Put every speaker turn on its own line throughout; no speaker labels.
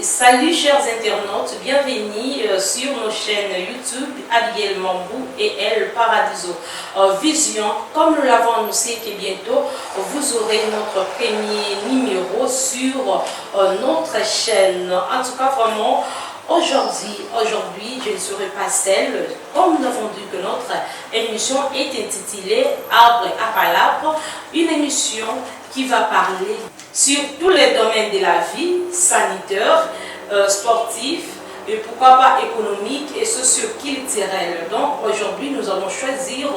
Salut chers internautes, bienvenue sur nos chaînes YouTube Abigail Mambou et El Paradiso Vision. Comme nous l'avons annoncé que bientôt vous aurez notre premier numéro sur notre chaîne. En tout cas vraiment aujourd'hui je ne serai pas seule. Comme nous avons dit que notre émission est intitulée Arbre à Palabre, une émission qui va parler sur tous les domaines de la vie, sanitaire, sportif, et pourquoi pas économique et socio-culturel. Donc aujourd'hui nous allons choisir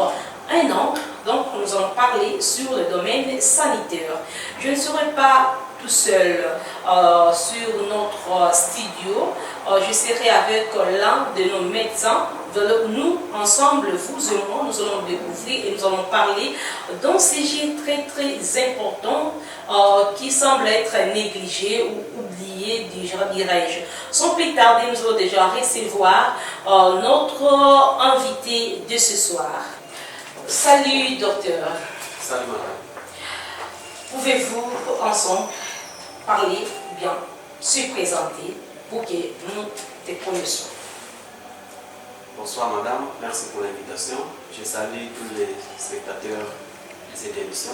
un angle, donc nous allons parler sur le domaine sanitaire. Je ne serai pas tout seul sur notre studio, je serai avec l'un de nos médecins. Nous, ensemble, vous et moi, nous allons découvrir et nous allons parler d'un sujet très très important qui semble être négligé ou oublié, dirais-je. Sans plus tarder, nous allons déjà recevoir notre invité de ce soir. Salut docteur.
Salut madame.
Pouvez-vous ensemble parler, bien se présenter pour que nous te connaissions?
Bonsoir madame, merci pour l'invitation. Je salue tous les spectateurs de cette émission.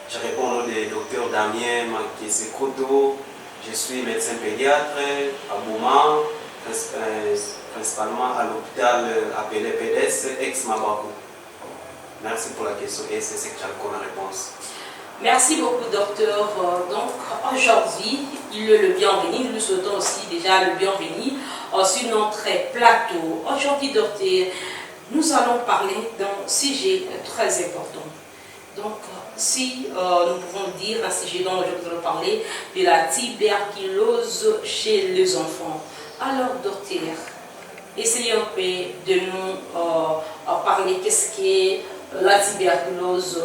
Je réponds au nom du docteur Damien Makiese-Koto. Je suis médecin pédiatre à Bouma, principalement à l'hôpital appelé PDS ex-Mabakou. Merci pour la question et c'est ce que j'ai comme réponse.
Merci beaucoup docteur. Donc aujourd'hui, il est le bienvenu. Nous souhaitons aussi déjà le bienvenu sur notre plateau. Aujourd'hui docteur, nous allons parler d'un sujet très important. Donc si nous pouvons dire un sujet dont nous allons parler de la tuberculose chez les enfants. Alors docteur, essayez un peu de nous parler qu'est-ce qu'est la tuberculose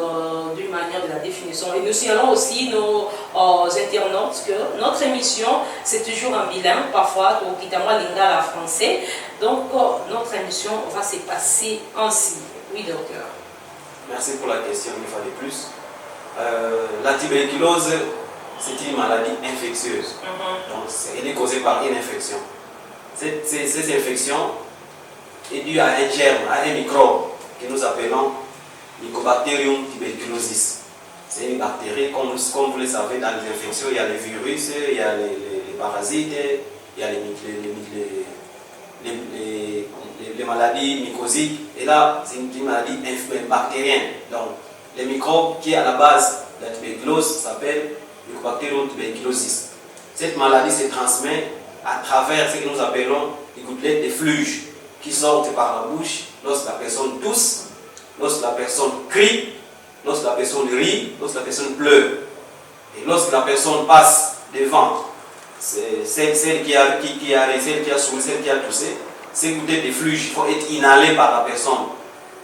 d'une manière de la définition. Et nous signalons aussi nos internautes que notre émission, c'est toujours un bilingue, parfois au Kitama Lingala français. Donc notre émission va se passer ainsi. Oui, docteur.
Merci pour la question une fois de plus. La tuberculose, c'est une maladie infectieuse. Donc, elle est causée par une infection. Cette infection est due à un germe, à un microbe que nous appelons Mycobacterium tuberculosis. C'est une bactérie, comme vous le savez, dans les infections, il y a les virus, il y a les parasites, il y a les maladies mycosiques. Et là, c'est une maladie bactérienne. Donc, les microbes qui est à la base de la tuberculose s'appellent Mycobacterium tuberculosis. Cette maladie se transmet à travers ce que nous appelons les gouttelettes de fluge qui sortent par la bouche lorsque la personne tousse, lorsque la personne crie, lorsque la personne rit, lorsque la personne pleure. Et lorsque la personne passe devant celle qui a souri, celle qui a toussé, ces gouttelettes de fluge vont être inhalées par la personne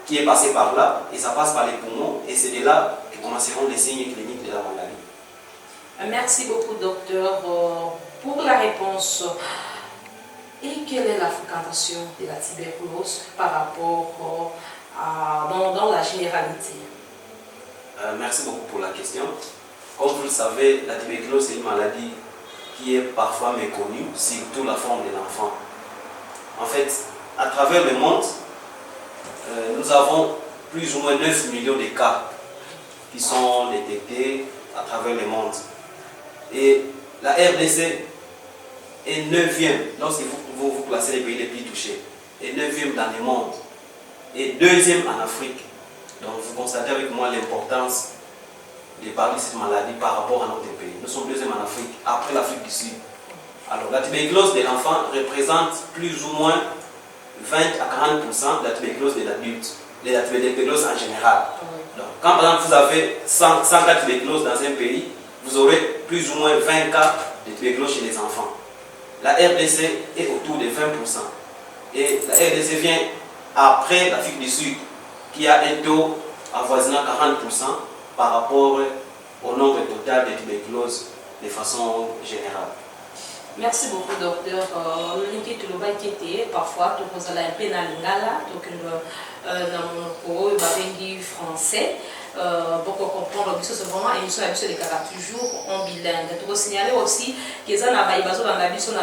qui est passée par là, et ça passe par les poumons, et c'est de là que commenceront les signes cliniques de la maladie.
Merci beaucoup docteur pour la réponse. Et quelle est la fréquentation de la tuberculose par rapport dans la généralité?
Merci beaucoup pour la question. Comme vous le savez, la tuberculose est une maladie qui est parfois méconnue, surtout la forme de l'enfant. En fait, à travers le monde, nous avons plus ou moins 9 millions de cas qui sont détectés à travers le monde. Et la RDC est 9e, lorsque vous placez les pays les plus touchés, est 9e dans le monde et 2e en Afrique. Donc vous constatez avec moi l'importance de parler de cette maladie par rapport à notre pays. Nous sommes 2e en Afrique, après l'Afrique du Sud. Alors la tuberculose de l'enfant représente plus ou moins 20 à 40% de la tuberculose de l'adulte, de la tuberculose en général. Donc, quand par exemple vous avez 100 cas de tuberculose dans un pays, vous aurez plus ou moins 20 cas de tuberculose chez les enfants. La RDC est autour de 20%. Et la RDC vient après l'Afrique du Sud, qui a un taux avoisinant 40% par rapport au nombre total de tuberculose de façon générale.
Merci beaucoup docteur. L'inquiétude tout le bas inquiété parfois tout ça là un peu na lingala donc dans mon français beaucoup comprendre, c'est vraiment une émission de Kaka toujours en bilingue. Tu peux signaler aussi que ça n'a pas besoin dans la mission là,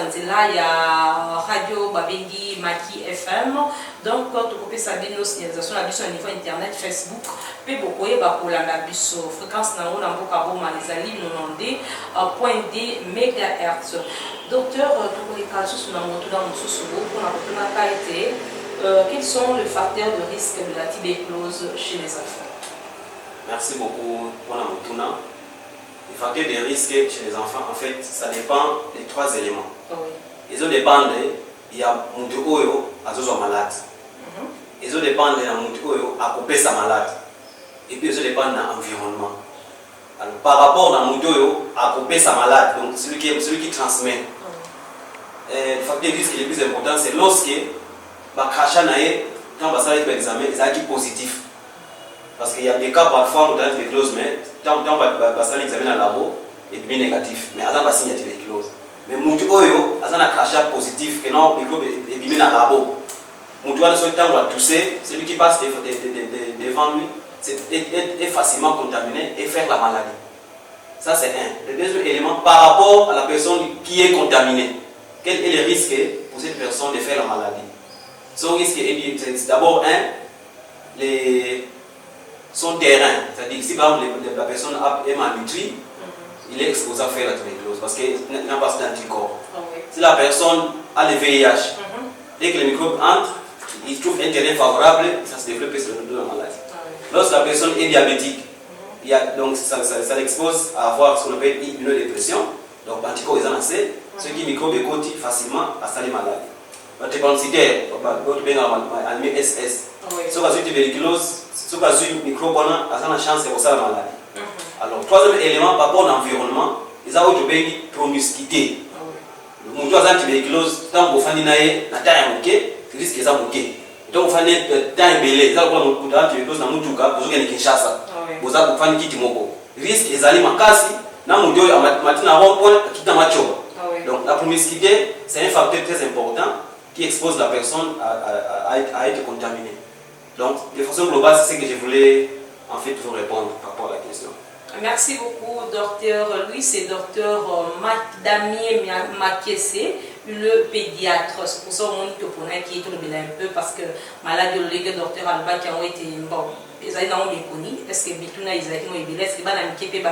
il y a radio Babengi Maki FM. Donc tu peux savoir nos signalisations la mission au niveau internet Facebook. Puis beaucoup y a pour la mission fréquence na on a beaucoup à les alliés 90.2 MHz. Docteur, tu peux les cas sur la moto dans mon sous-sous pour la qualité. Quels sont les facteurs de risque de la tuberculose chez les enfants?
Merci beaucoup pour la moutuna. Les facteurs de risque chez les enfants, en fait, ça dépend des trois éléments.
Oui.
Ils ont dépendé, il y a mon oyo à zozo malade. Ils ont dépendé de mon oyo à couper sa malade. Et puis ils ont dépendé de l'environnement. Alors, par rapport à mon oyo à couper sa malade, donc celui qui transmet. Le facteur de risque le plus important, c'est lorsque quand on va faire l'examen, ils sont positifs. Parce qu'il y a des cas parfois où on a une tuberculose, mais quand on va faire l'examen dans le labo, il est négatif. Mais il y a un signe de tuberculose. Mais si on a un crachat positif, que non, le microbe est bien dans le labo. Si on va tousser, celui qui passe devant lui est facilement contaminé et faire la maladie. Ça, c'est un. Le deuxième élément, par rapport à la personne qui est contaminée, quel est le risque pour cette personne de faire la maladie? Son risque est d'abord son terrain. C'est-à-dire que si par exemple la personne est malnutrie, il est exposé à faire la tuberculose parce qu'il n'a pas d'anticorps. Si la personne a le VIH, dès que le microbe entre, il trouve un terrain favorable, ça se développe sur le dos de la maladie. Lorsque la personne est diabétique, donc ça l'expose à avoir ce qu'on appelle une immunodépression, donc l'anticorps est en assez, ce qui microbe est facilement à cette maladie. Tu considères, tu as SS. Si tu as une tuberculose, si tu as une microbe, tu as une chance de faire la maladie. Alors, troisième élément, par rapport à l'environnement, ils ont une promiscuité. Si tu as une tuberculose, tu as un risque de moquer. Donc, tu as un belé, tu as une tuberculose dans le cas, tu as une Kinshasa. Tu as un kit moko. Risque de aller makasi, na mudio ya matina rompone, kita macho. Donc, la promiscuité, c'est un facteur très important qui expose la personne à être contaminée. Donc, de façon globale, c'est ce que je voulais en fait vous répondre par rapport à la question.
Merci beaucoup, docteur Louis. C'est docteur Damien Makessé, le pédiatre. C'est pour ça que pour qui est un peu parce que malade le docteur Alba qui ont été bon. Ils ont été connus. Est-ce que Bituna ils ont été est-ce que bana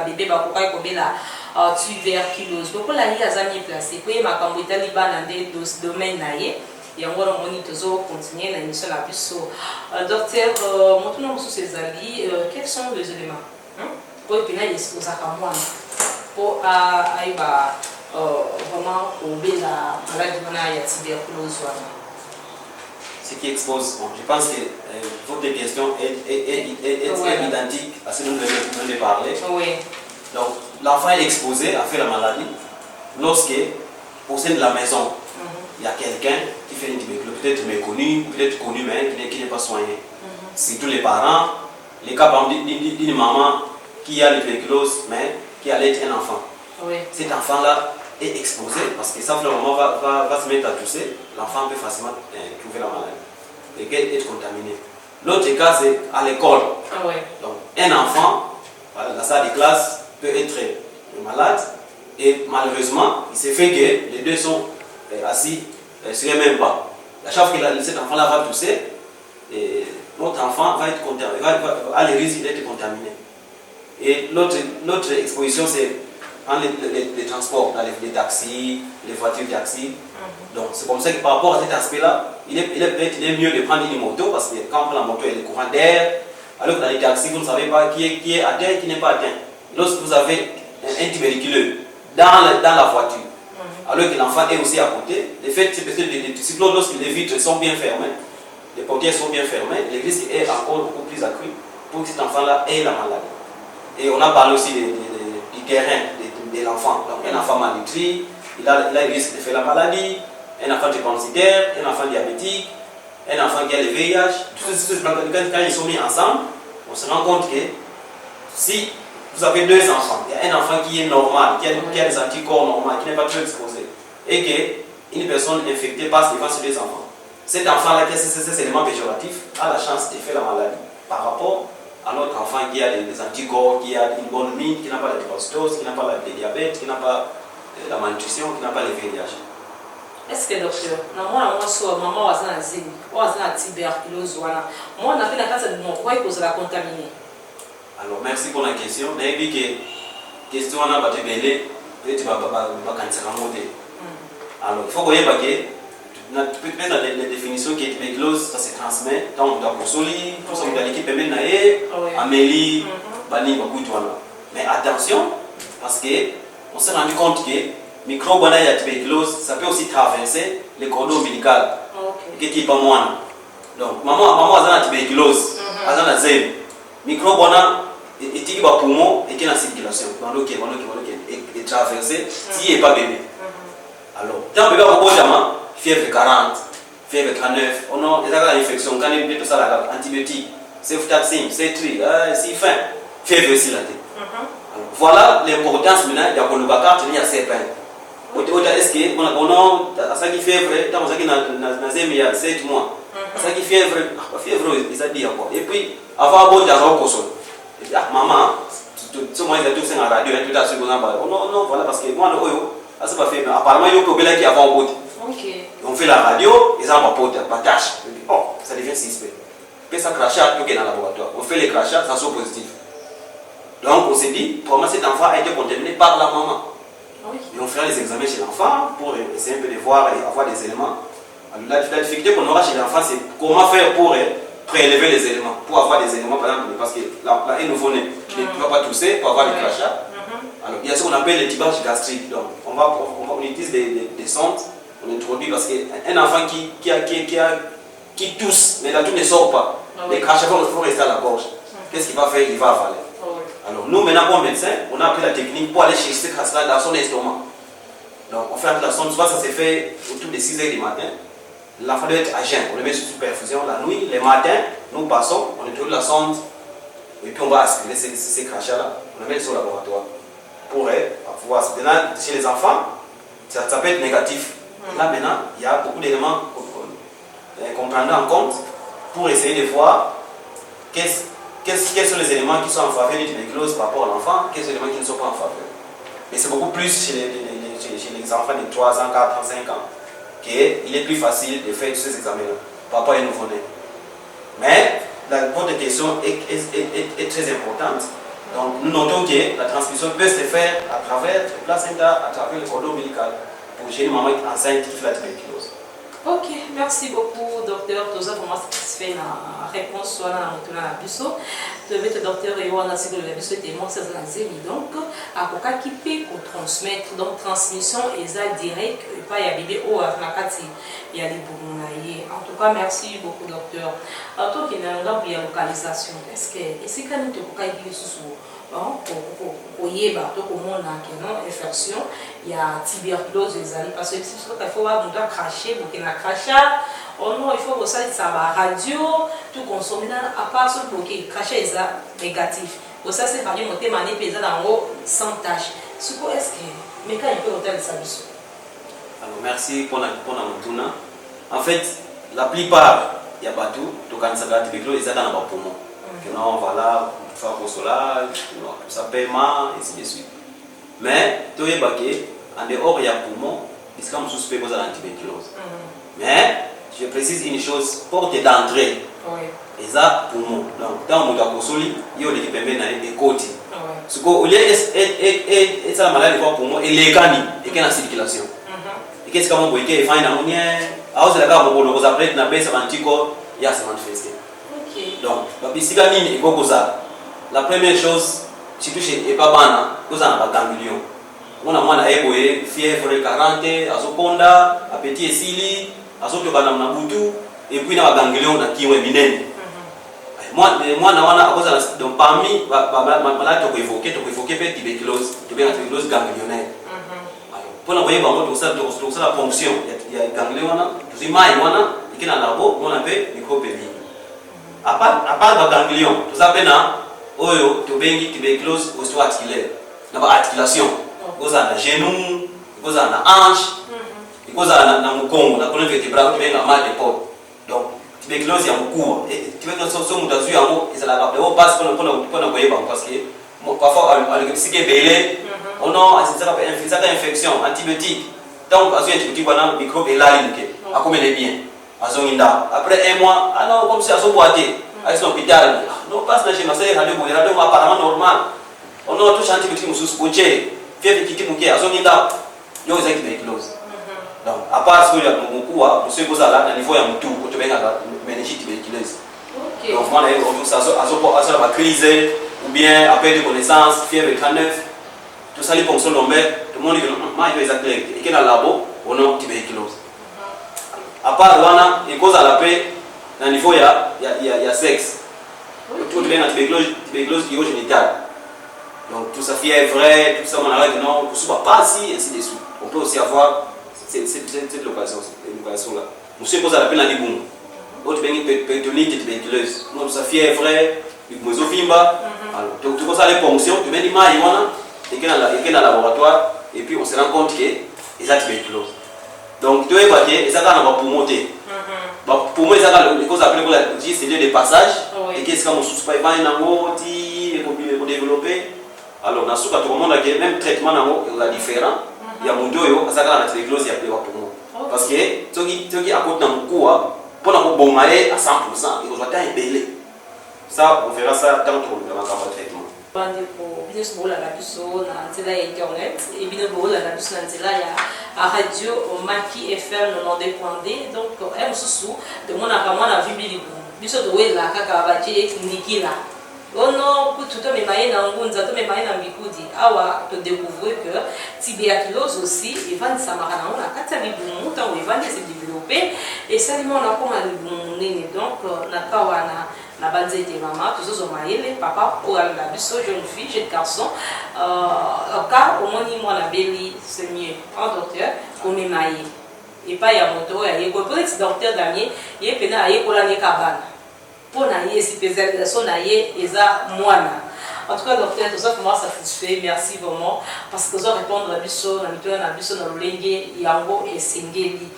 bébé ba ko la tuberculose. Donc la ligne a jamais placé. Pour ma cambouita liba dans des domaines naïe. Et on va continuer l'émission la plus. Docteur, maintenant sur ces alliés, quels sont les éléments pour les exposer à moi pour vraiment combler la maladie de la tuberculose.
Ce qui expose, bon, je pense que votre question est identique à ce dont nous venons de parler.
Oui.
Donc, l'enfant est exposé à faire la maladie lorsque, au sein de la maison, il y a quelqu'un qui fait une tuberculose, peut-être méconnu, peut-être connu, mais qui n'est pas soigné. C'est tous les parents, les cas par exemple d'une maman qui a une tuberculose, mais qui allait être un enfant.
Oui.
Cet enfant-là est exposé parce que ça, la maman va se mettre à tousser, l'enfant peut facilement trouver la maladie et être contaminé. L'autre cas, c'est à l'école.
Oui.
Donc, un enfant, dans la salle de classe, peut être malade et malheureusement, il s'est fait que les deux sont assis sur les mêmes bancs. À chaque fois que cet enfant-là va tousser, notre enfant va être contaminé, va le risque d'être contaminé. Et l'autre exposition, c'est les transports, les taxis, les voitures taxis. Donc c'est comme ça que par rapport à cet aspect-là, il est mieux de prendre une moto parce que quand on prend la moto, il y a des courants d'air. Alors que dans les taxis, vous ne savez pas qui est atteint, qui n'est pas atteint. Lorsque vous avez un tuberculeux dans la voiture, alors que l'enfant est aussi à côté, le fait c'est parce que les cyclones, lorsque les vitres sont bien fermées, les portières sont bien fermées, le risque est encore beaucoup plus accru pour que cet enfant-là ait la maladie. Et on a parlé aussi du terrain de l'enfant. Donc un enfant malnutri, il a le risque de faire la maladie, un enfant tripensitaire, un enfant diabétique, un enfant qui a le VIH. Tous ces quand ils sont mis ensemble, on se rend compte que si vous avez deux enfants, il y a un enfant qui est normal, qui a des anticorps normaux, qui n'est pas trop exposé, et qu'une personne infectée passe devant ces deux enfants. Cet enfant-là, qui a ces éléments péjoratifs, a la chance de faire la maladie par rapport à notre enfant qui a des anticorps, qui a une bonne mine, qui n'a pas la drépanocytose, qui n'a pas le diabète, qui n'a pas la malnutrition, qui n'a pas le VIH.
Est-ce que docteur, maman a une tuberculose, moi on a fait la case de mon quoi et la contaminer.
Alors merci pour la question. On a dit que question on a battu belé, tu vas cancer en monter. Alors il faut que tu peux mettre la définition qui est tuberculose, ça se transmet, tant on doit consolider, tout ça on doit l'équipe même naé, Amélie, Bani, Bakouitouana. Mais attention, parce que on s'est rendu compte que microbe de la tuberculose, ça peut aussi traverser le cordon ombilical, qui est pas moins. Donc maman a la tuberculose, a la zèbre, microbe et qui va poumon et qui est en circulation, et traverser s'il n'est pas bébé. Alors, tant que bébé a un fièvre 40, fièvre 39, on a des infections, quand il y a tout ça, antibiotiques, ceftaxime, cetri, si fin, fièvre aussi là. Voilà l'importance maintenant de la carte il y a ces pains. Est-ce que on a ça qui fièvre, tant que il y a 7 mois, ça qui fièvre, ils ont dit quoi. Et puis, avant de faire et puis, maman, tout le monde est tous en radio, tout à non, voilà, parce que moi, c'est pas fait. Apparemment, il y a un problème qui avant au bout. On fait la radio, ils ont pas tâche. Oh, ça devient suspect. Puis ça crachat, tout est dans le laboratoire. On fait les crachats, ça sort positif. Donc, on s'est dit, pour moi, cet enfant a été contaminé par la maman. Et on fera les examens chez l'enfant pour essayer un peu de voir et avoir des éléments. Alors, la difficulté qu'on aura chez l'enfant, c'est comment faire pour prélever les éléments, pour avoir des éléments, par exemple, parce que un nouveau-né ne va pas tousser pour avoir des crachats. Alors, il y a ce qu'on appelle les tubages gastriques. Donc, on utilise des sondes, on introduit parce qu'un enfant qui tousse, mais la toux ne sort pas, les crachats vont rester à la gorge. Qu'est-ce qu'il va faire? Il va avaler. Alors, nous, maintenant, comme médecin, on a appris la technique pour aller chercher ces crachats dans son estomac. Donc, on fait la sonde, soit ça se fait autour de 6 h du matin. L'enfant doit être à jeun, on le met sous perfusion la nuit, le matin, nous passons, on introduit la sonde, et puis on va aspirer ces crachats-là, on le met sur le laboratoire. Pour voir. Maintenant, chez les enfants, ça peut être négatif. Là, maintenant, il y a beaucoup d'éléments qu'on prendra en compte pour essayer de voir quels sont les éléments qui sont en faveur de tuberculose par rapport à l'enfant, quels sont les éléments qui ne sont pas en faveur. Mais c'est beaucoup plus chez les enfants de 3 ans, 4 ans, 5 ans, qu'il est plus facile de faire tous ces examens-là par rapport à un nouveau-né. Mais votre question est très importante. Donc, nous notons que la transmission peut se faire à travers le placenta, à travers le cordon ombilical, pour chez une maman enceinte qui fait la tuberculose.
Ok, merci beaucoup, docteur. Tout ça, comment satisfait la réponse soit dans la busso. Le docteur Ewana, c'est que le busso est témoin, c'est dans la zémi. Donc, à quoi qui peut transmettre, donc transmission est direct, et pas y a bébé ou à la carte, il y a les bourgognais. En tout cas, merci beaucoup, docteur. Alors, toi qui est dans la localisation, est-ce que quand nous te pouvons sous pour y avoir une infection, il y a tuberculose parce que il faut avoir un cracher pour qu'il y ait un crachat. Oh non, il faut que ça va radio, tout consommer à part ce bloqué, crachat est négatif. Donc ça c'est par exemple monter mané pesant en haut sans tâche. Ce que est-ce que mais quand il peut hôtel ça mission.
Alors merci pour la montuna. En fait, la plupart il y a pas tout, donc quand ça va tuberculose ils dans le poumon. Non, voilà, faire un consolage, ça paiement, et ainsi de suite. Mais, tout est baqué, en dehors, il y a poumon, il y a suspect pour l'antiberculose. Mais, je précise une chose, porte d'entrée, et ça, poumon. Donc, quand on a consolé, il y a l'équipe des côtés. Ce qu'on lieu est la maladie de poumon, et les gani, et qu'il y a la circulation. Et qu'est-ce qu'on peut dire, il faut une ammoniaque, alors c'est la carte pour le après, il y a un anticorps, il y a se manifester. Donc, la première chose, si tu n'es pas banane, vous avez un ganglion. On a moins de fièvre 40, azokonda, appétit et sili, azotobana na butu, et puis on a un ganglion qui est miné. Moi, donc parmi les maladies que vous évoquez, la tuberculose ganglionnaire. Pour la voyez, la fonction, il y a un ganglion, il y a un labo, on appelle micropélie. À part le ganglion, tout ça, tuberculose osteoarticulaire. Il y a articulation. Il y a un genou, il y a un hanche, il y a un moukongo, la colonne vertébrale, il y a un mal d'épaule. Donc, tuberculose ya mkuu tuberculose so mutazu yango ezala ka pleo passe pona koyeba parce que parfois alekisike belé ono asizaka pa infection antibiotique donc azu antibiotique bana microbe elalinke akomele bien azonginda après un mois alors comme si azoboité à l'hôpital non passe na chez Marseille radio apparemment normal on a tout antibiotique mususu boche fièvre kiki muke azonginda yo ezaki tuberculose. Donc, à part ce que beaucoup a, monsieur Bozala, à niveau de tout, quand tu viens à la méningite tuberculeuse. Donc, on a ça va crise, ou bien après de connaissances, fièvre 39, tout ça, les fonctions lombaires, tout le monde dit que moi, je vais les appeler. Et qu'il y a dans le labo, on a tuberculose. À part là, il cause à la paix, à niveau, il y a sexe. Tout vient à tuberculose urogénitale. Donc, tout ça, fièvre, tout ça, on arrête, non, tout ça, pas si, ainsi de suite. On peut aussi avoir cette location-là. Monsieur pose à la peine à l'ibon. Autre bien pétonite tuberculeuse. Nous ça fièvre, l'ibomosofimba. Alors, donc tu poses à les ponctions, tu mets l'image, et qu'il y a dans le laboratoire, et puis on se rend compte qu'il y a tuberculose. Donc tu vois que ça va pour monter. Pour moi, ça les causes appelées c'est des passages. Et qu'est-ce qu'on se passe pas pour développer. Alors dans ce cas, tout le monde a même traitement est différent. Il y a mon dos, ça a la tuberculose, il y a plus de poumon. Parce que ceux qui à côté d'un coup, pour nous bombarder à 100%, ils vont être ébellés. Ça, on verra ça tant qu'on va faire le traitement.
Bande pour business bola la biso na nzela ya internet et bino bola la biso na nzela ya radio Maki FM 92.2 donc mususu de mona kama na vibili biso to wela kaka baje nikila ono kututo memaye na ngunza to memaye na mikudi awa to découvrir que tuberculose aussi evandisa makana na kati ya bibumu tango evandisa se développer et seulement na koma libumu nini donc na kawana na banzete mama tous maïle papa ou la biso jeune fille jeune garçon car au moins moi la belle c'est mieux un docteur comme maïe et pas ya moto ya yeko peut-être docteur Damien yé pena yekola ne kabana pour naïe spécialisation naïe eza moana. En tout cas docteur tout ça vraiment satisfait merci vraiment parce que ça répondre à biso na mito na biso na lolenge yango et singeli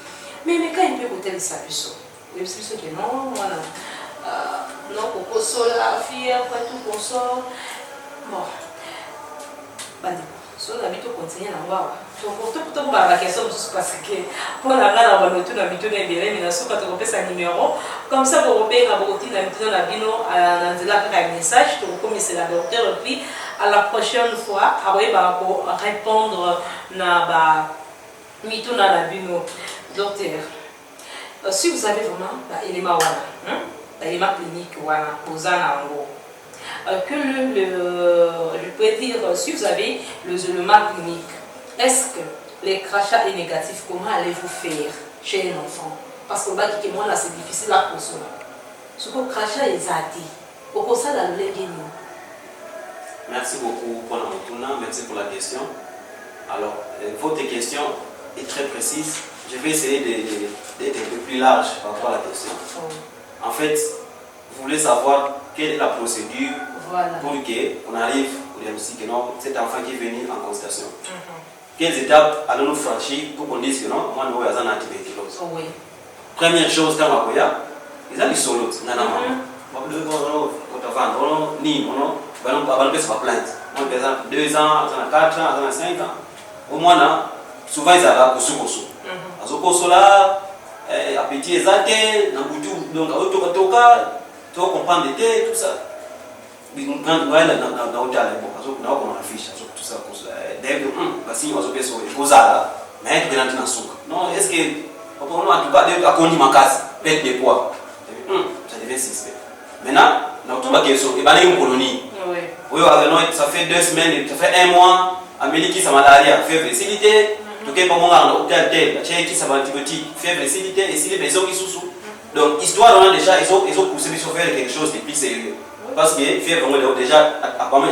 mais quand il peut côté ça biso le biso que non voilà non pour consoler fille après tout console bon bandi so la mito continuer na ngwa to ba la question parce que pour la ngana ba mito na mito na mbele mina so ka to pesa numéro comme ça pour repérer na boti na mito na bino na nzela ka message to commissaire la docteur puis à la prochaine fois après ba pour répondre na ba mito na bino docteur si vous avez vraiment élément wana élément clinique wana posana ngo que je peux dire, si vous avez le élément clinique, est-ce que les crachats est négatif, comment allez-vous faire chez un enfant? Parce que moi là c'est difficile à consommer. Ce que le crachat est zati, au conseil dans le
Merci beaucoup pour merci pour la question. Alors, votre question est très précise. Je vais essayer d'être un peu plus large par rapport à la question. En fait, vous voulez savoir quelle est la procédure pour qu'on arrive au diagnostic que non, cet enfant qui est venu en consultation. Quelles étapes allons-nous franchir pour qu'on dise que non, moi, nous avons un tuberculose. Première chose, quand on va ils ont des solos. On a plainte. 2 ans, 4 ans, 5 ans. Au moins, souvent, ils ont kosu. Azokosola, appétit exalté, donc, tu comprends l'été, tout ça. Tout ça. Mais non, est-ce que perte de poids, ça devient suspect. Maintenant, ça fait 2 semaines, ça fait 1 mois, Amélie qui malaria, fièvre facilité, tout est pas mon hôpital tel, qui ça va antibiotique, fièvre facilité, et si les maisons qui sous. Donc, histoire, on a déjà, ils ont poussé sur faire quelque chose de plus sérieux. Parce que fièvre, on est déjà apparemment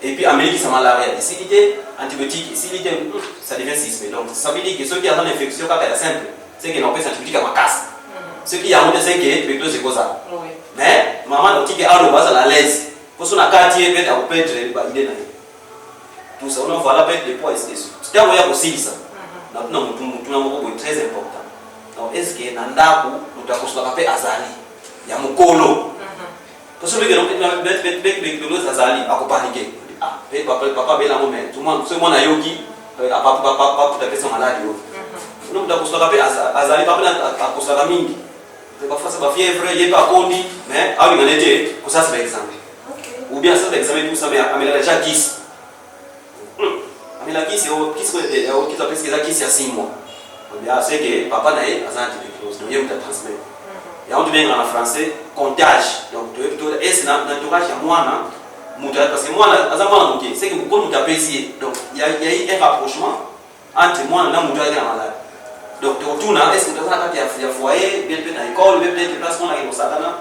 et puis Amélie qui ça malaria, facilité, antibiotique, facilité, ça devient suspect. Donc, ça veut dire que ceux qui ont une infection, quand elle est simple, c'est qu'ils n'ont pas d'antibiotique à ma casse. Ceux qui ont c'est que le c'est quoi ça. Mais, maman, on dit qu'à la l'aise. Pour son quartier, peut-être à perdre l'idée. Tout ça, on va la perdre de poids et c'est sûr. C'est un moyen aussi ça. Maintenant, c'est très important. donc est-ce que na ndako mutakosola pe azali ya mukolo parce que le bet azali akopaniquer ah papa bela moment tout le monde ce monde a yoki papa tout à fait son malade yo nous mutakosola pe azali papa akosola mingi parfois ça va fièvre il pas kondi mais ah oui manete ko ça c'est exemple ou bien ça c'est exemple tout ça mais amela déjà 10 amela 10 qui s'appelle ce qui c'est 6 mois bien c'est que papa nae azan tuberculose donc il y a transmettre et on devient en français contagion donc est na entourage ya mwana muta parce que mwana azan mwana muke c'est que beaucoup muta pesi donc il y a eu un rapprochement entre mwana na muta na malade donc tuna est-ce que tu as kati ya foyer bien peut na école bien peut place qu'on a au satana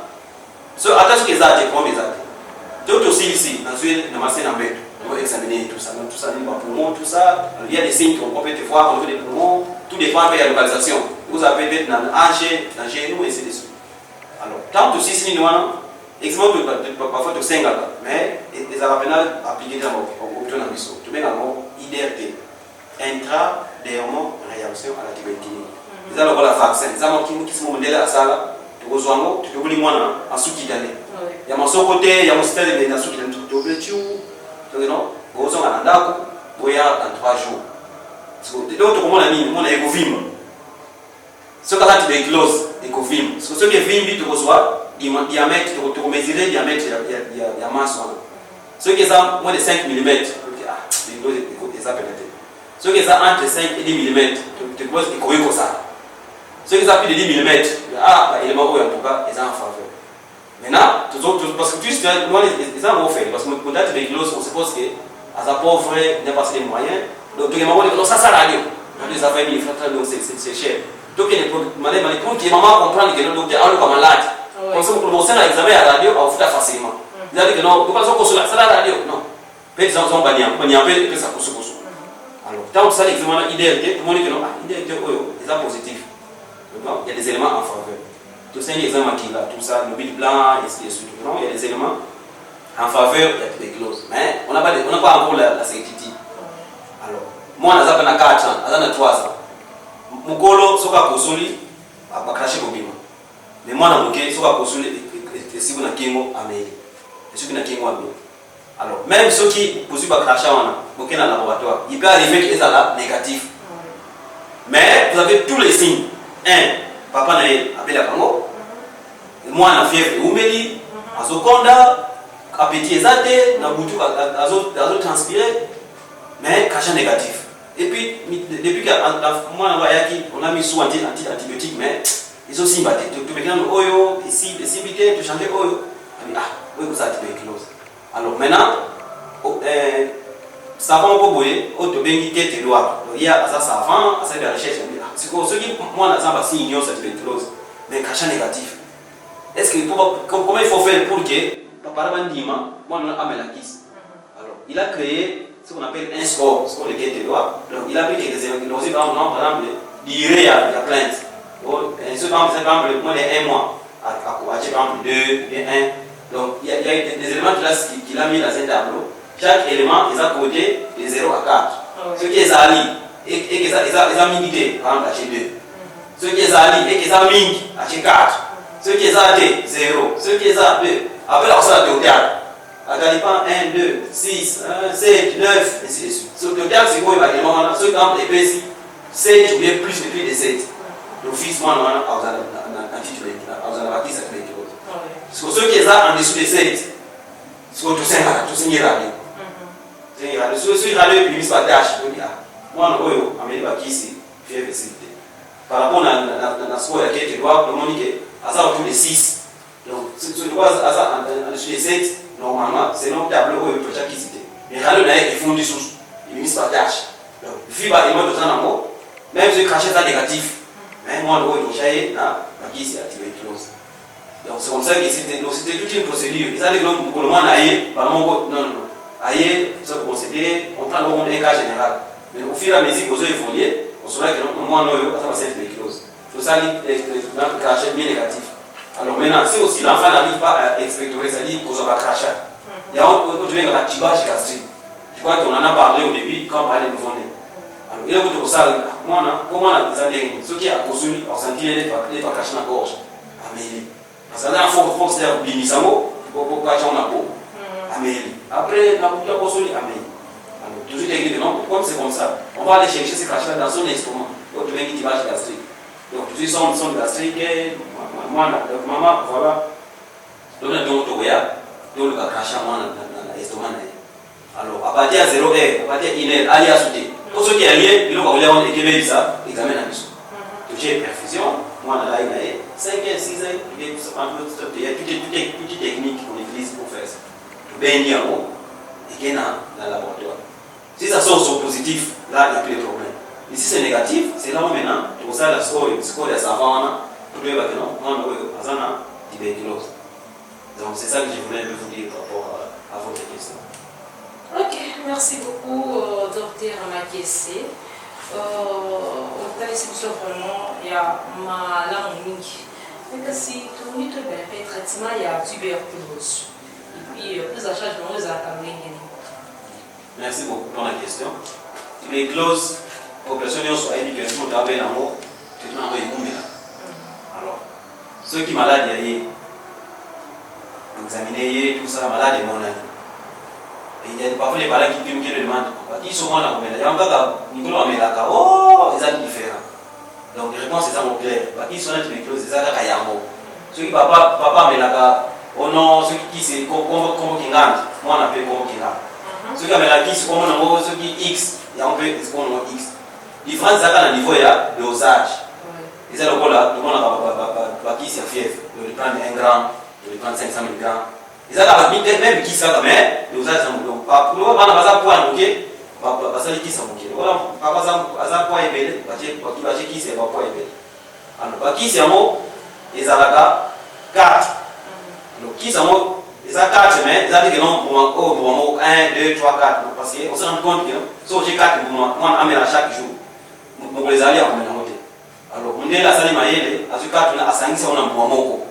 so attention que ça te prend ça donc aussi ici dans une na masena mbeto on va examiner tout ça les poumons tout ça il y a des signes qu'on peut te voir au niveau des poumons tout dépend de la localisation vous avez peut-être dans hanche dans genou et ainsi de suite alors tant aussi si nous exemple parfois de 5 mais les arapénales appliquées dans au na biso tu mets dans IDRT intradermo réaction à la tuberculose ils allons voir la vaccin ils allons qui se modèle à ça tu reçois moi tu peux mwana en sous d'année il y a mon côté il y a mon stade mais dans sous d'année tu peux tu non reçois à ndako boya dans 3 jours donc tu comment la mine mon écovim ce que la tuberculose écovim ce que vim tu reçois diamètre tu mesurer diamètre il y a masse ce qui est ça moins de 5 mm ah tuberculose est ça pénétrer ce qui est ça entre 5 et 10 mm tu poses écoyer comme ça ce qui est ça plus de 10 mm ah il est en tout cas ils en faveur maintenant parce que tu sais moi ils en fait parce que pour la tuberculose on suppose que à sa pauvre n'est pas les moyens donc tu m'as dit ça radio donc les affaires il faut donc c'est cher donc il est pour que maman comprenne que le docteur a le malade comme ça pour commencer à examiner la radio on fait facilement il a dit que non pourquoi ça cause ça la radio non peut-être ils ont banni que ça cause alors tant que ça l'examen IDRT tout le monde dit que non IDRT est positif donc il y a des éléments en faveur tout ça un examen qui là tout ça le bill blanc et ce non il y a des éléments en faveur de la tuberculose mais on n'a pas encore la certitude alors moi naza na 4 ans naza na 3 ans mukolo soka kosoli abakrashe kobima mais moi na muke soka kosoli esiku na kingo ameli esiku na kingo ameli alors même ceux qui posent pas crachat wana muke na laboratoire il peut arriver que ça là négatif mais vous avez tous les signes papa na appelle à Congo moi na fièvre umeli azokonda appétit exalté na butu azo transpirer mais crachat négatif et puis depuis que moi on a mis sous antibiotique mais ils ont simbaté tu maintenant oyo ici tu changer oyo ah oui ça tuberculose alors maintenant savant pour boyer auto bengi tête loi il y a ça savant ça de recherche c'est que ceux qui moi na zamba si ignore cette tuberculose mais crachat négatif est-ce que comment il faut faire pour que papa bandima moi on a amelakis alors il a créé ce qu'on appelle un score, ce qu'on appelle des lois. Donc il a pris quelques éléments, par exemple, l'IRE, il y a plainte. Donc, par exemple, moins de 1 mois, par exemple 2, 1. Donc il y a des éléments qu'il a mis dans un tableau. Chaque élément, il a codé de 0 à 4. Ce qui est Ali, et qu'ils ont minité, par exemple, H2. Ce qui est Ali, et qu'ils ont mis H4. Ce qui est AD, 0. Ce qui est A2. Après, on s'est total. Agalipan 1, 2, 6, 7, 9, et ainsi de suite. Ce total, c'est quoi? Ce qui est épaissi, 7 ou bien plus de 7. L'office, moi, on a un titulaire, on a acquis sa tuberculose. Parce que ceux qui sont en dessous de 7, c'est tout ça, radio. C'est radio. Ceux qui radio, ils misent pas tâche. Moi, on a acquis ici, fièvre facilité. Par rapport à la score qui est droit, le monde est à autour de 6. Donc, ce qui est en dessous de 7, normalement, c'est notre tableau où il peut chaque cité. Mais radio, ils font du sous, ils misent pas tâche. Donc, vu par les mots de temps en mot, même si le crachat est négatif, mais moi, je vais la tuberculose. Donc, c'est comme ça que c'était toute une procédure. Ils ont dit que le monde aille, non. Aille, c'est pour procéder, on prend le monde un cas général. Mais au fur et à mesure que vous évoluez, on saura que le monde ça va être tuberculose. C'est ça le crachat bien négatif. Alors maintenant, si aussi l'enfant n'arrive pas à expectorer, c'est-à-dire qu'on va crachat. Il y a un peu de tibage gastrique. Je crois qu'on en a parlé au début quand on parlait de nouveau-né. Alors, il y a beaucoup de ça, Comment ceux qui a construit, ont senti les cacher dans la gorge. Amélie. Parce que là, il faut se dire, Binisamo, pour cacher la peau. Amélie. Après, la boucle a construit Amélie. Toujours technique, non? Comme c'est comme ça, on va aller chercher ces cachets dans son instrument. Donc, tu mets une image gastrique. Donc, toujours son gastrique, maman, voilà. Donc, on a donc le cachet dans l'estomac. Alors, à partir de 0 heure, à partir de 1 heure, allez à sauter. Pour ceux qui arrivent, ils vont aller équiper ça, examen à mission. Tu fais perfusion, moi, là, il y a 5 heures, 6 heures, il y a toutes les techniques qu'on utilise pour faire ça. Tu baignes en haut et qu'il y a dans le laboratoire. Si ça sort positif, là, il n'y a plus de problème. Et si c'est négatif, c'est là où maintenant, tu vois ça, le score est savant, tu peux dire que non, on a tuberculose. Donc, c'est ça que je voulais vous dire par rapport à votre question.
Ok, merci beaucoup, docteur Makessé. On t'a laissé vraiment, il y a ma langue. Mais si tu veux faire traitement, il y a tuberculose. Et puis, plus à charge, on les a accompagnés.
Merci beaucoup pour la question. Tuberculose, pour les personnes qui sont éduquées, sont travaillées dans le mot, c'est un peu écoumé. Alors, ceux qui sont malades, il y a examiner tout ça, malade et mon ami. Il y a parfois les parents qui me demandent qui sont là comme il y a encore Nicolas Amelaka, oh, ils sont différents. Donc les réponses sont claires. Qui sont là tuberculose, c'est ça qui a ceux qui papa Amelaka, oh non, ceux qui c'est comme qui gagnent, moi on appelle comme qui gagnent. Ceux qui Amelaka, ceux qui X, il y a un peu ce qu'on a X. La différence c'est qu'à niveau il y a le dosage. Ils ont le là, qui c'est fièvre, de prendre 1 gramme, de prendre 500 mg. Ils ont même qui ça mais le dosage c'est donc pas pour on a pas point OK parce que qui ça OK voilà pas ça point épelé parce que qui c'est pas point épelé alors qui c'est mot ils ont là 4 donc qui ça mot ils ont 4 mais ils ont dit que non pour 1 2 3 4 parce que on se rend compte que so j'ai 4 moi amène à chaque jour pour les alliés on noter alors on est la salle maïle à ce 4 là à 5 c'est on a moko.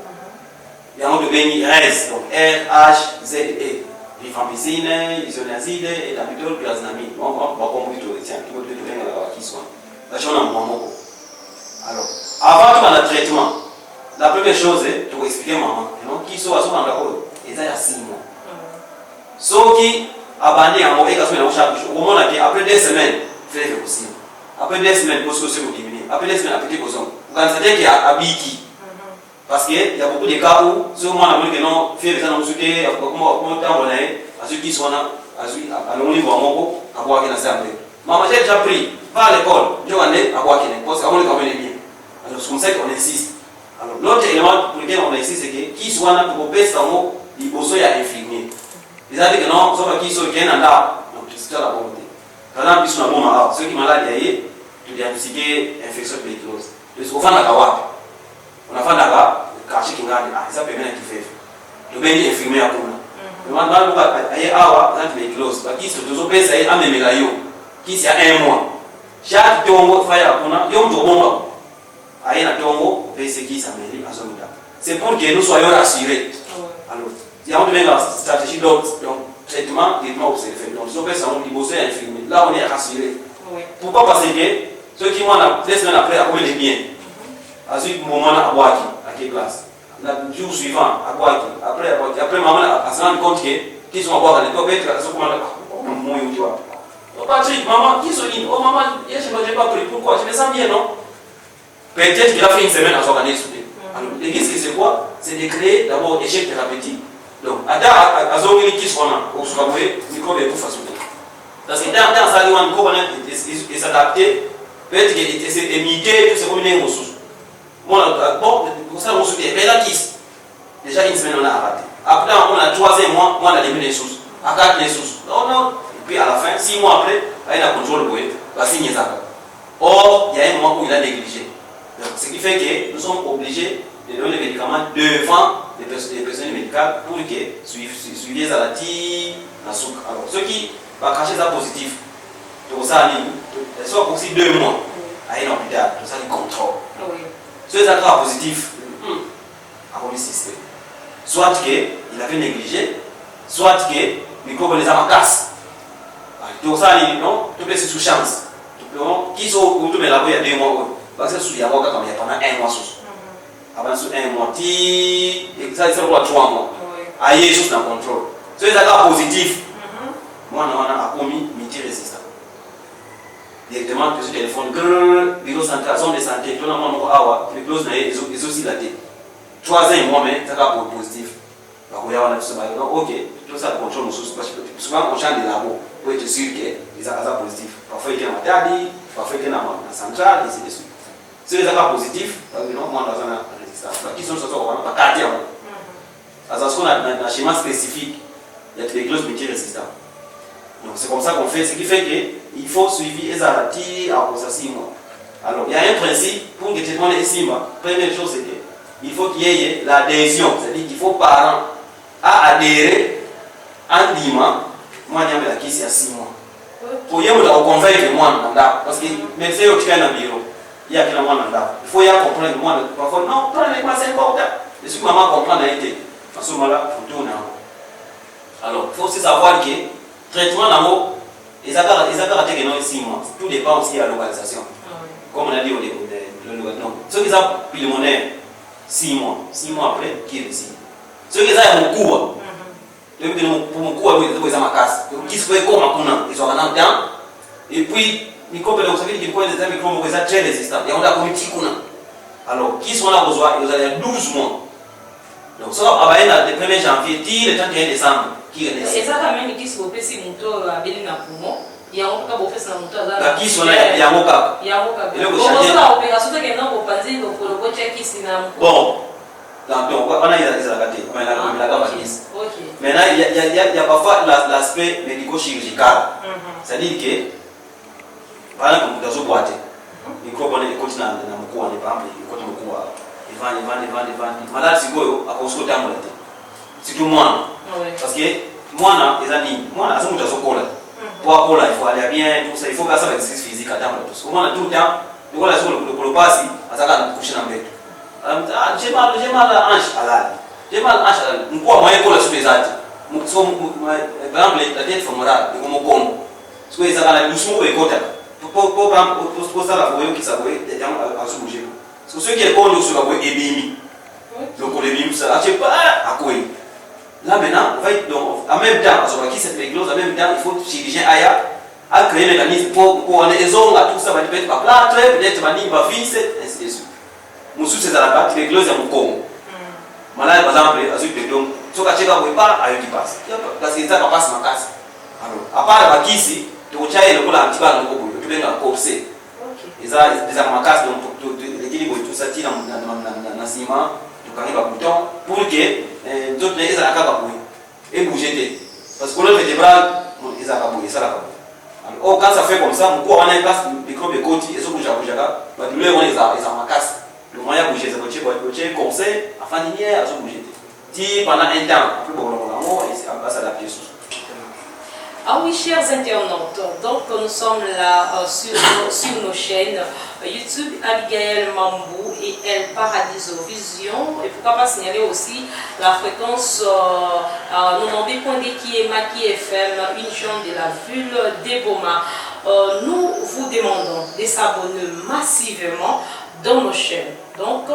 Il y a un de béni RS, donc R-H-Z-E. Rifampicine, isoniazide et l'amidol plasmamide. On va comprendre tout, tiens, tout le monde qui soit. Là, on a un moment. Alors, avant de faire le traitement, la première chose, c'est de expliquer maman. Qui sont à ce moment-là, ils ont 6 mois. Ceux qui abandonnent à mon éducation chaque jour, au moment où après 2 semaines, faites le possible. Après 2 semaines, parce que c'est diminuer. Après 2 semaines, après vous constatez qu'il y a habitué. Parce qu'il y a beaucoup de cas où, ce moment là, que non, fait ça dans le sujet, comment on est, à ceux qui sont là, à l'on niveau à mon à boire qui n'a pas appris. Maman, j'ai déjà pris, pas à l'école, je vais aller à boire qui n'est pas, parce qu'on est quand même bien. Alors, c'est comme ça qu'on insiste. Alors, l'autre élément pour lequel on insiste, c'est que qui soit là pour baisser dans mot, il faut soit infirmier. Ils ont dit que non, sauf qui sont qui est là, donc c'est ça la volonté. Par exemple, ils sont là, bon malade, ceux qui sont malades, tu diagnostiquer infection tuberculose. Donc, au fond, on a on a fait d'accord, caché qui gagne, ça permet de faire. Le bien infirmier à Kouna. Le mandat, il y a un tuberculose, qui se trouve au ça y est, à Mémégayo, qui c'est à 1 mois. Chaque tongo, il y a un Kouna, il y a un tongo. Il y a un tongo, c'est qui s'amélie à son état. C'est pour que nous soyons rassurés. Alors, il y a une stratégie d'autre, donc traitement observé. Donc, si on fait ça, on dit bosser infirmier. Là, on est rassuré. Pourquoi? Parce que ceux qui m'ont 2 semaines après, à les biens. À ce moment-là, à Boaki, à quelle classe? Le jour suivant, à Boaki, après maman, à se rendre compte qu'ils sont à Boaki, ils peuvent être à ce moment-là. Oh, Patrick, maman, qui sont lignes? Oh, maman, je ne pas pris. Pourquoi? Je me sens bien, non? Peut-être qu'il a fait 1 semaine à s'organiser. Alors, le risque, c'est quoi? C'est de créer d'abord échec thérapeutique. Donc, à Zongili qui sont là, au Soukaboué, microbe est tout façonné. Parce que dans ça, il s'adapter, peut-être qu'il s'est imité, tout ce qu'on est ressources. Bon, pour ça, on se dit, mais la kiss, déjà 1 semaine, on a arrêté. Après, on a 3e mois, on a éliminé les sources. À 4 les sources. Non, non. Et puis à la fin, 6 mois après, il a contrôle pour va signer ça. Or, il y a un moment où il a négligé. Donc, ce qui fait que nous sommes obligés de donner les médicaments devant les personnes médicales pour que suivez à la tire, la soupe. Alors, ceux qui vont cacher ça positif, donc ça, ils sont aussi 2 mois à un hôpital, donc ça, ils contrôlent. Ceux qui sont positifs, à quoi système. Soit qu'il avait négligé, soit que le microbe les a cassé. Donc ça, non, tout est sous chance. qui sont autour de la il y a 2 mois parce que il y a pendant 1 mois avant sur 1 mois et ça c'est pour 3 mois aïe juste dans contrôle so les cas positifs moi on a commis multi-résistant directement sur le téléphone bureau central zone de santé tout le monde awa les clauses ils aussi la tête 3 ans mois mais ça cas positif donc on a tout ça ok tout ça contrôle souvent on change de labo pour être sûr que les cas positifs parfois il y a un matadi parfois il y a un central et ainsi de suite si les cas positifs non moi dans un résistance qui sont surtout on va pas quartier parce qu'on a un schéma spécifique il y a des clauses multi-résistantes. Donc c'est comme ça qu'on fait, ce qui fait qu'il faut suivre les arrêtés à cause de 6 mois. Alors il y a un principe pour que tout le monde ait 6 mois. Première chose c'est qu'il faut qu'il y ait l'adhésion, c'est-à-dire qu'il faut parents à adhérer en disant moi j'ai la question à 6 mois. Pour y avoir convaincre moi parce que même si on tient dans le bureau, il y a que le monde il faut y avoir comprendre moi parfois non, prenez moi c'est important. Et ce que maman comprend dans l'été, à ce moment-là, il faut tourner en haut. Alors, il faut aussi savoir que le traitement d'amour, ils ont raté que 6 mois. Tout dépend aussi de la localisation. Comme on a dit au début, ceux qui ont pulmonaire, 6 mois. 6 mois après, qui réussit. Ceux qui ont mon cours, pour mon cours, ils ont ma casse. Qui se fait comme un ils sont en temps. Et puis, ils comprennent, vous savez, qu'ils ont des micros qui sont très résistants. Et on a comme un petit coup. Alors, qui sont là besoin, ils ont 12 mois. Donc, ça, à partir du 1er janvier, le 31 décembre.
Et ça quand même qui se fait si moto à Belina poumon il y a encore beau faire ça moto
à qui sont là il y a encore
et le opération que non pour passer donc pour le coach qui c'est
bon donc on a ils a raté mais la gamme OK maintenant il y a parfois l'aspect médico-chirurgical c'est-à-dire que par exemple dans une boîte il faut qu'on ait continue dans mon cours par exemple il continue mon cours il va malade si go à cause de temps c'est tout moi parce que moi les amis moi ça me fait cola pour il faut aller bien tout ça il faut faire ça avec exercice physique à temps tout moi tout le temps le voilà sur le passe à ça quand coucher dans bed j'ai mal à hanche à la j'ai mal à hanche on quoi moi cola sur les autres so par exemple la tête fémorale et comme comme parce que ça la doucement et côté pour ça la voyons qui ça voyait des gens à se bouger parce que ceux qui est sur la voie et bimi donc on les bim ça c'est pas à quoi. Là maintenant, en même temps, qui cette péglose, en même temps, il faut que le chirurgien aille à créer un mécanisme pour en raison à tout ça, peut-être pas plâtre, peut-être mani, ma fille, ainsi de suite. Mon sous c'est à la partie péglose, il y a mon con. Malade, par exemple, à ce que donc, ce que tu as pas à qui passe. Parce que ça passe ma casse. Alors, à part la ici, tu as le coup un petit peu dans le coup, tu viens de corser. Et ça, des ma casse, donc l'équilibre, tout ça, tire dans le ciment. Arrive à bouton pour que d'autres les à la et bouger parce que le vertébral ils a bouger ça là alors quand ça fait comme ça mon corps on a passe micro de côté et ça bouge là bah du on les a ma casse le moyen bouger ça peut conseil afin d'y à se bouger ti pendant un temps après bon et c'est à s'adapter.
Ah oui, chers internautes, donc nous sommes là sur nos chaînes YouTube Abigail Mambou et El Paradiso Vision. Et pourquoi pas signaler aussi la fréquence 90.D qui est Maki FM, une chaîne de la ville d'Eboma. Nous vous demandons de s'abonner massivement dans nos chaînes. Donc,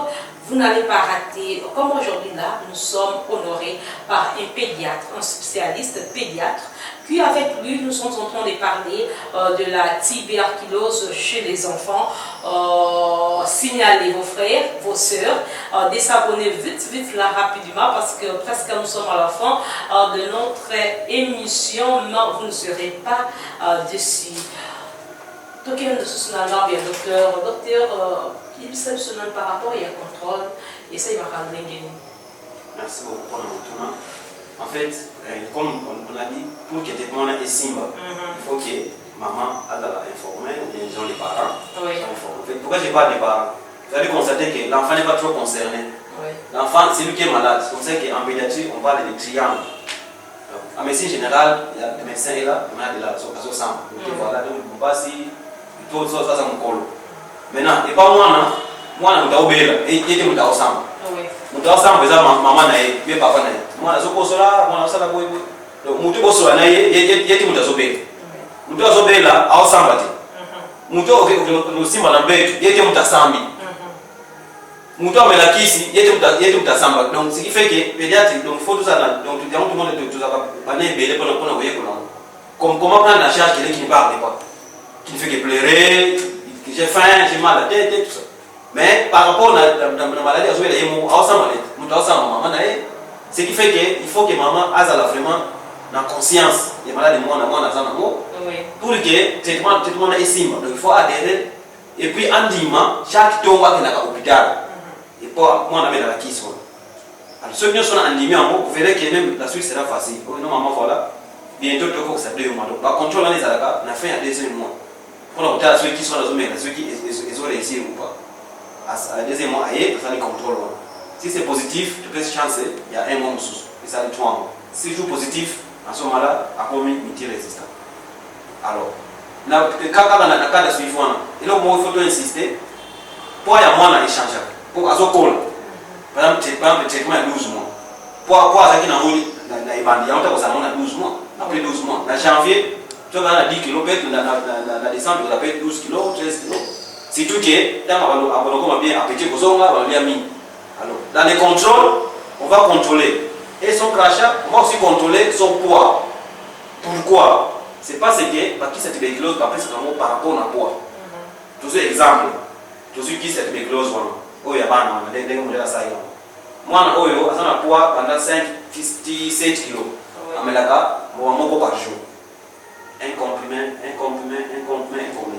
vous n'allez pas rater, comme aujourd'hui là, nous sommes honorés par un pédiatre, un spécialiste pédiatre, puis avec lui, nous sommes en train de parler de la tuberculose chez les enfants. Signalez vos frères, vos sœurs, de s'abonner vite là rapidement parce que presque nous sommes à la fin de notre émission, mais vous ne serez pas dessus. Donc, il y a un docteur, il s'est par rapport à contrôle et ça il va ramener.
Merci beaucoup pour le retour. En fait, comme on a dit, pour que tout le monde ait Simba, il faut que maman a informé ou bien les parents.
Oui.
Pourquoi je parle des parents? Vous allez constater que l'enfant n'est pas trop concerné.
Oui.
L'enfant, c'est lui qui est malade. C'est comme ça qu'en pédiatrie, on parle de triangle. En médecine générale, il y a des médecins là, il y a de la soixante. Voilà, donc on passe tout ça, ça mon colo. Maintenant, et pas moi, je suis obéi, et je suis ensemble. Je suis ensemble, maman et papa. Moi, je suis là, moi, je suis là. Donc, je suis là, je suis obéi. Je suis obéi là, ensemble. muto osimba na mbetu yete mutasambi muto amelakisi yete mutasamba donc ce qui fait que pédiatre donc faut tout ça donc tout le monde tout ça pas belé pour voyer comment prendre la charge quelqu'un qui ne parle pas qui ne fait que pleurer que j'ai faim j'ai mal à la tête et tout ça mais par rapport à la maladie à jouer les mots muto maman nae ce qui fait que il faut que maman a vraiment la conscience des maladies moi pour que traitement est simple donc il faut adhérer et puis en dimanche chaque tour va à l'hôpital et pour moi on a mis la kiss alors ceux qui sont en dimanche vous verrez que même la suite sera facile non maman voilà bientôt tu vas ça 2 mois donc la contrôle les alaka na fin à 2 mois pour la hôpital ceux qui sont dans ceux qui ils ont réussi ou pas à 2 mois et ça les contrôle si c'est positif tu peux chancer il y a 1 mois et ça les 3 mois si c'est positif en ce moment-là, à combien de résistant. Alors, quand on a un cas de suivant, il faut insister pour y avoir un échange. Pour avoir un call. Par exemple, le traitement est 12 mois. Pour avoir un call, il y a 12 mois. Après 12 mois. En janvier, tu vas 10 kg, la descente, tu vas 12 kg, 13 kg. C'est tout qui est, on va bien appliquer vos ongles, on va bien mis. Alors, dans les contrôles, on va contrôler. Et son crachat, on va aussi contrôler son poids. Pourquoi? C'est parce que, parce que cette tuberculose, par rapport au poids. Tous ces exemples, tous ceux qui cette tuberculose, oh, il y a pas de modèle à ça. Moi, oh, il y a un poids pendant 5, 7 kg. Mais là, moi, par jour. Un comprimé,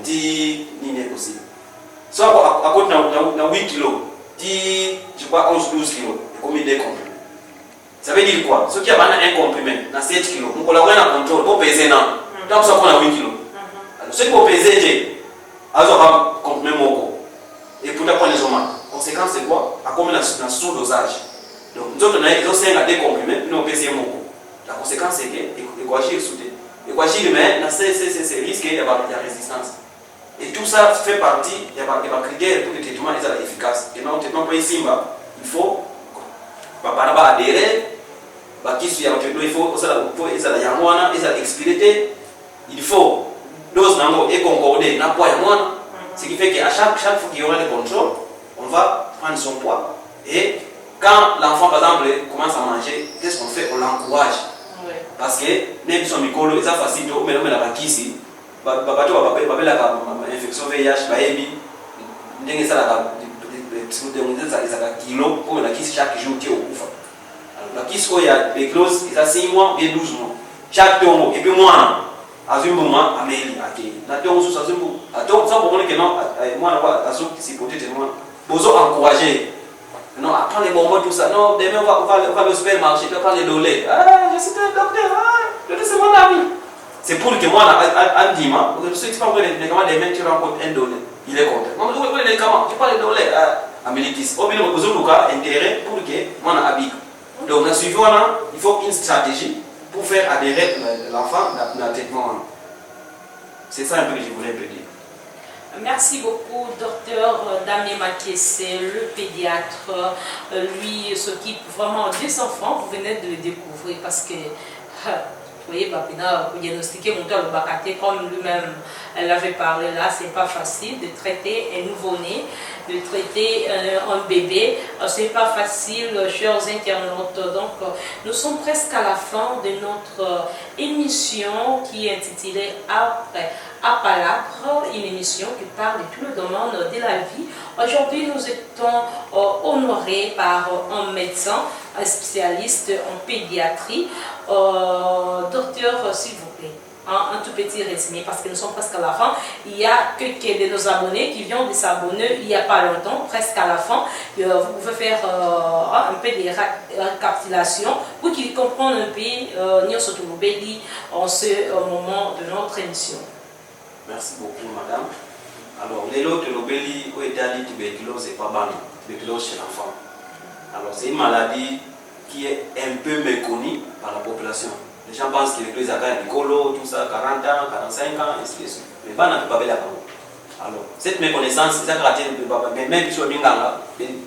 10 lignes possible. Soit à côté de 8 kg, 10, je crois 11-12 kg, combien de comprimés? Ça veut dire quoi? Ceux qui ont un comprimé, dans 7 kg, on collabore en contrôle pour peser non. Donc ça qu'on a 8 kg. Ceux qui vont peser, ils ont un comprimé moko. Et pour ta les hommes, conséquence c'est quoi? À combien dans sous-dosage. Donc nous autres, on a 5 à 2 comprimés, puis on pèse moko. La conséquence c'est que l'équation est soudée. L'équation mais c'est risque qu'il y a résistance. Et tout ça fait partie, il y a critères pour que le traitement soit efficace. Et non, le traitement pour ici, il faut adhérer. Il faut dose et concorder na poids ce qui fait qu'à chaque fois qu'il y aura des contrôles, on va prendre son poids. Et quand l'enfant, par exemple, commence à manger, qu'est-ce qu'on fait? On l'encourage. Parce que même si on est facile, mais on a ici, infection VIH, chaque jour la kiss il y a des clauses, il y a 6 mois et 12 mois. Chaque tour, et puis moi, à un moment, à Méli, à tour, ça pour moi que non, moi, à ce qui s'est porté, besoin encourager. Non, apprendre les bonbons, tout ça. Non, demain, on va au supermarché, tu vas prendre les dolés. Ah, je suis un docteur, c'est mon ami. C'est pour que moi, en dimanche, ceux qui prennent les médicaments, demain, tu rencontres un dolé. Il est content. Moi, je les médicaments, tu prends les dolés à Mélitis. Au milieu, vous avez intérêt pour que moi, on habite. Donc, il faut une stratégie pour faire adhérer l'enfant dans le traitement. C'est ça un peu que je voulais te dire.
Merci beaucoup, docteur Damien Makessé, le pédiatre. Lui s'occupe vraiment des enfants. Vous venez de le découvrir parce que, vous voyez, pour diagnostiquer mon le Bakaté, comme lui-même l'avait parlé là, c'est pas facile de traiter un nouveau-né, de traiter un bébé. C'est pas facile, chers internautes. Donc, nous sommes presque à la fin de notre émission qui est intitulée Après à Palabres, une émission qui parle de tout le domaine de la vie. Aujourd'hui, nous étions honorés par un médecin, un spécialiste en pédiatrie. Docteur, s'il vous plaît, un tout petit résumé, parce que nous sommes presque à la fin. Il y a quelques de nos abonnés qui viennent de s'abonner il n'y a pas longtemps, presque à la fin. Vous pouvez faire un peu de récapitulation pour qu'ils comprennent un peu en ce moment de notre émission.
Merci beaucoup, madame. Alors, les autres, l'obéli, où est la tuberculose, c'est pas banal. Tuberculose chez l'enfant. Alors, c'est une maladie qui est un peu méconnue par la population. Les gens pensent que les gens ont colo, tout ça, 40 ans, 45 ans, et ainsi de suite. Mais pas dans le alors, cette méconnaissance, c'est ça qui a même sur le Binganga,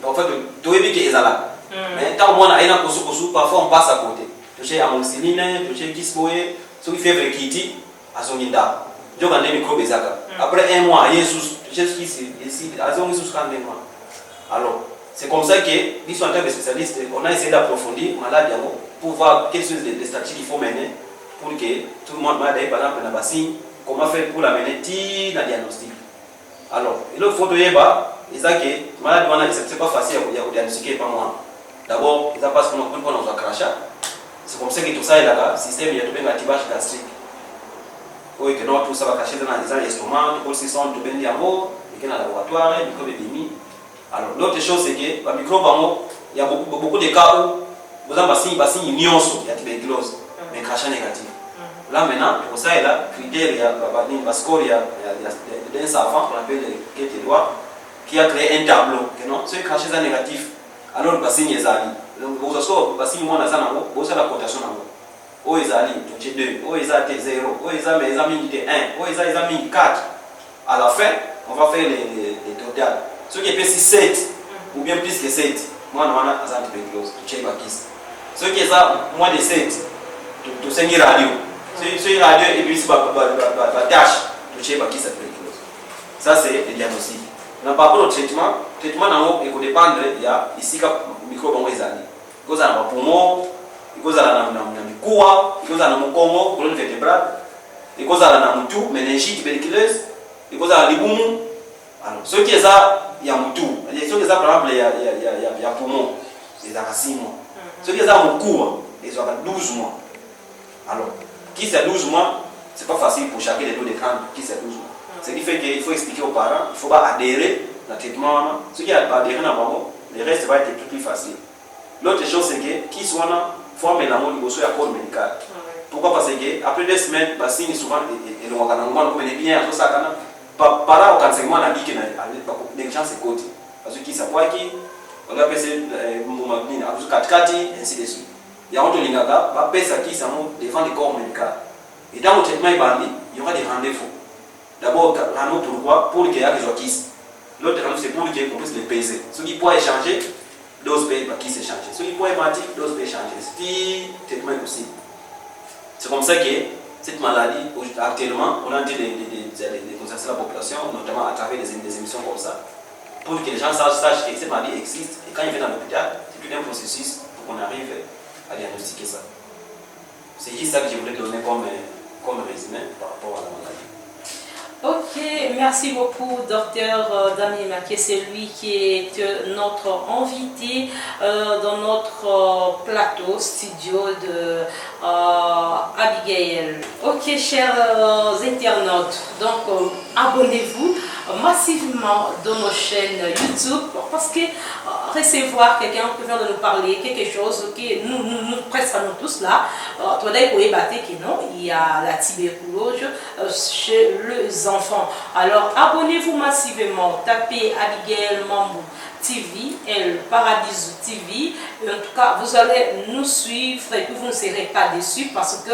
en fait, tu es bien qu'ils sont là. Mais tant qu'on a un peu parfois on passe à côté. Tu sais, amoxicilline, tu sais, Kisboé, ce qui fait vrai Kitty, à son Inda. je vais aller micro bezaka. Après un mois, Jésus ici, alors, c'est comme ça que, nous en tant que spécialistes, on a essayé d'approfondir maladie pour voir quelles sont les stratégies qu'il faut mener pour que tout le monde m'a dit, par exemple, comment faire pour l'amener dans le diagnostic. Alors, il faut que la maladie, c'est pas facile à diagnostiquer par moi. D'abord, ils passent pour nous dans un crachat. C'est comme ça que tout ça est là, le système, il y a tout un activage gastrique. Oui, que tout ça va cacher dans l'estomac, tout le sont tout bien diamo, et dans le laboratoire, les microbes épidémies. Alors, l'autre chose, c'est que les microbes, il y a beaucoup de cas où vous avez une nuance, il y a tuberculose, mais crachat négatif. Là maintenant, pour ça, il y a critère, il y a score, il y a un savant qu'on appelle Kate Edouard, qui a créé un tableau. Ceux qui crachent négatif, alors le patient est allé. Vous avez le patient est vous avez la cotation. Oh, ils allent, tu 2, oh, ils ont 0, oh, ils ont 1, oh, ils ont 4. À la fin, on va faire les totales. Ceux qui ont 7, ou bien plus que 7, moi, on a un tuberculose, tu check ma kiss. Ceux qui ont moins de 7, tu sais une radio. Ceux qui ont radio, et puis c'est la tâche, tu check ma kiss, tuberculose. Ça, c'est le diagnostic. Par rapport au traitement, il faut dépendre, il y a ici le microbe, il y a un poumon, il y a un mikoua, il y a un mukongo, colonne vertébrale, il y a un mutu, méningite, tuberculose, il y a un liboumou. Alors, ceux qui ont il y a mutu, ceux qui ont par exemple, il y a poumon, il y a 6 mois. Ceux qui ont mukoua, ils ont 12 mois. Alors, qui c'est 12 mois, ce n'est pas facile pour chacun des deux d'écran qui c'est 12 mois. Ce qui fait qu'il faut expliquer aux parents, il ne faut pas adhérer au traitement. Ceux qui adhèrent à maman, le reste va être plus facile. L'autre chose, c'est que qui soit là, il faut amener l'amour au sur corps médical. Pourquoi? Parce que après 2 semaines, il y a souvent des gens qui sont bien, par au enseignement, on a dit que les gens se côté. Parce que qui s'appuie qui, on a passé le 4 ainsi de suite. Il y a un autre lingaka, on va passer qui devant le corps médical. Et dans le traitement, il y aura des rendez-vous. D'abord, pourquoi? Pour qu'il y ait des kiss. L'autre rendez-vous, c'est pour qu'on puisse les peser. Ceux qui pourraient échanger, d'autres pays qui s'échangent. Ceux qui pourraient mentir, d'autres pays échanger. C'est traitement possible. C'est comme ça que cette maladie, actuellement, on a en train de conscientiser la population, notamment à travers des émissions comme ça, pour que les gens sachent que cette maladie existe. Et quand ils viennent dans l'hôpital, c'est tout un processus pour qu'on arrive à diagnostiquer ça. C'est juste ça que je voulais donner comme résumé par rapport à la maladie.
Ok, merci beaucoup, docteur Damien Maké. C'est lui qui est notre invité dans notre plateau studio de Abigail. Ok, chers internautes, donc abonnez-vous massivement dans nos chaînes YouTube parce que recevoir quelqu'un qui vient de nous parler quelque chose qui nous presque nous tous là, il y a la tuberculose chez les enfants. Alors abonnez-vous massivement, tapez Abigail Mambou TV, El Paradiso TV. En tout cas, vous allez nous suivre et puis vous ne serez pas déçus parce que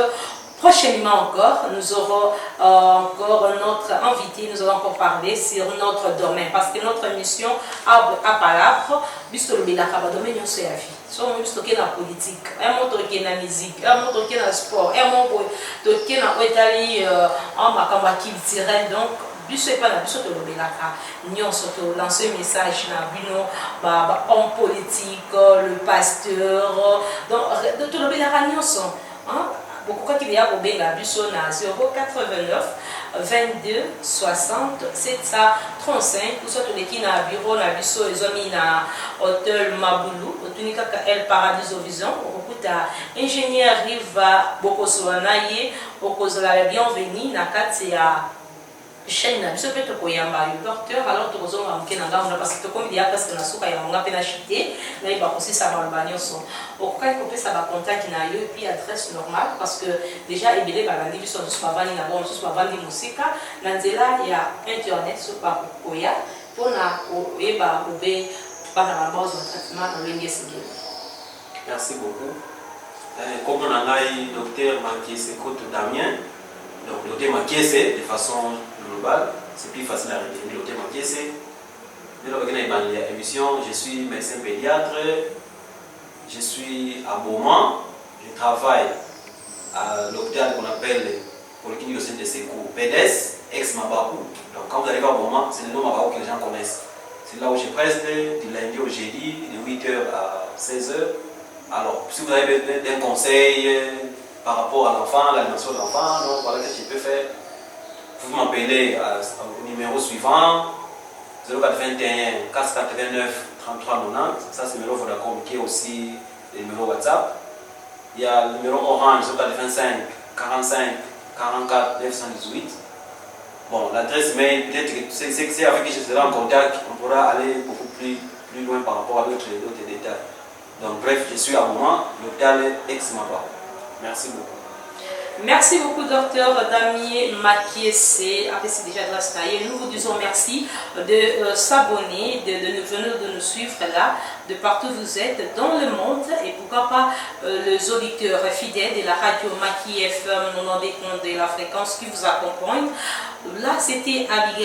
prochainement encore, nous aurons encore notre invité, nous allons encore parler sur notre domaine parce que notre mission à Palapre, puisque le domaine c'est la vie. Soit on est dans la politique, un autre qui est dans la musique, un autre qui est dans le sport, un autre qui est dans l'Italie, en Makamba culturel. Donc, biso pas na biso to lobelaka nyonso to lancer message na bino ba homme politique, le pasteur, donc to lobelaka nyonso, hein. Pourquoi qu'il y a au Benga Busso na 089 22 60 735 ou soit les qui na bureau na Busso et zomi na hôtel Maboulou otunika ka El Paradiso Vision okuta ingénieur Riva Bokosoanaye okozola la bienvenue na kati ya chaîne na biso pe to koyamba docteur alors to kozonga mkenanga on parce que comme il y a parce que na suka ya nga pe na chité na iba aussi ça va le banyoso okoka ko pe ça va contact na yo et puis adresse normale parce que déjà ebele ba bandi biso tous bavani na bon tous bavani musika na nzela ya internet so pa koya pona ko eba obe para la base de traitement na lenge singé.
Merci beaucoup. Comme on a eu docteur Maké Sekoto Damien, donc docteur Maké c'est de façon globale, c'est plus facile à retenir. Docteur Maké c'est de l'émission, je suis médecin pédiatre, je suis à Beaumont, je travaille à l'hôpital qu'on appelle Polyclinique de Saint Secours. PDS, ex-Mabakou. Donc quand vous arrivez au moment, c'est le nom Mabakou que les gens connaissent. C'est là où je preste du lundi au jeudi, de 8h à 16h. Alors, si vous avez des conseils par rapport à l'enfant, l'animation de l'enfant, donc voilà ce que je peux faire. Vous m'appelez au numéro suivant 0421 489 33 90. Ça, c'est le numéro Vodacom qui est aussi le numéro WhatsApp. Il y a le numéro Orange 0425 45 44 918. Bon, l'adresse mail, peut-être que c'est avec qui je serai en contact, on pourra aller beaucoup plus loin par rapport à d'autres détails. Donc, bref, je suis à moment, l'hôpital ex-Maba. Merci beaucoup.
Merci beaucoup, docteur Damier Makiese. Après, c'est déjà de la staille. Nous vous disons merci de s'abonner, de venir de nous suivre là, de partout où vous êtes dans le monde. Et pourquoi pas les auditeurs fidèles de la radio Maki FM, nous rendez compte de la fréquence qui vous accompagne. Là, c'était Abigail.